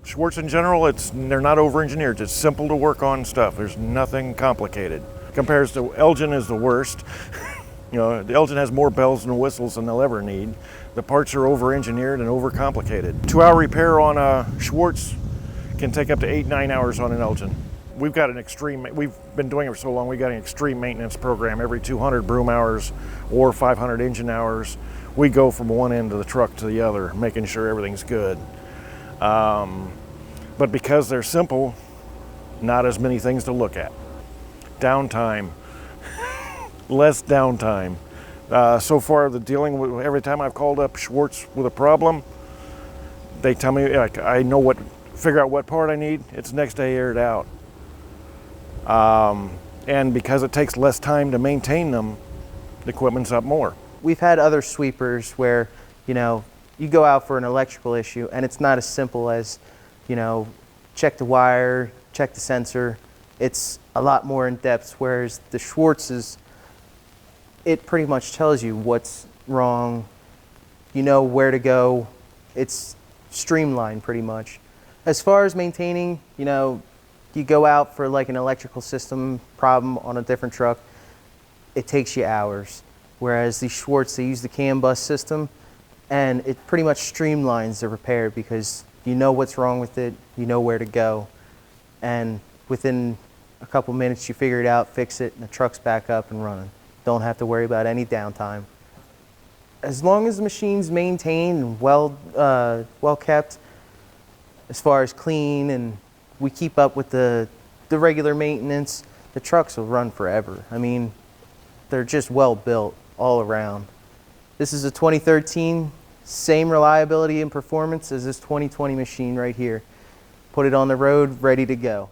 Schwartz in general, they're not over-engineered. It's simple to work on stuff. There's nothing complicated. Compares to Elgin is the worst. You know, the Elgin has more bells and whistles than they'll ever need. The parts are over-engineered and over-complicated. 2-hour repair on a Schwartz can take up to 8-9 hours on an Elgin. We've been doing it for so long, we've got an extreme maintenance program. Every 200 broom hours or 500 engine hours, we go from one end of the truck to the other, making sure everything's good. But because they're simple, not as many things to look at. Downtime, less downtime. So far, dealing with every time I've called up Schwartz with a problem, they tell me I know figure out what part I need. It's next day aired out. And because it takes less time to maintain them, the equipment's up more. We've had other sweepers where, you know, you go out for an electrical issue and it's not as simple as, you know, check the wire, check the sensor. It's a lot more in depth, whereas the Schwartz's, it pretty much tells you what's wrong, you know where to go. It's streamlined pretty much. As far as maintaining, you know, you go out for like an electrical system problem on a different truck, it takes you hours. Whereas the Schwartz, they use the CAN bus system, and it pretty much streamlines the repair because you know what's wrong with it, you know where to go, and within a couple minutes you figure it out, fix it, and the truck's back up and running. Don't have to worry about any downtime. As long as the machine's maintained and well kept, as far as clean, and we keep up with the regular maintenance, the trucks will run forever. I mean, they're just well built all around. This is a 2013, same reliability and performance as this 2020 machine right here. Put it on the road, ready to go.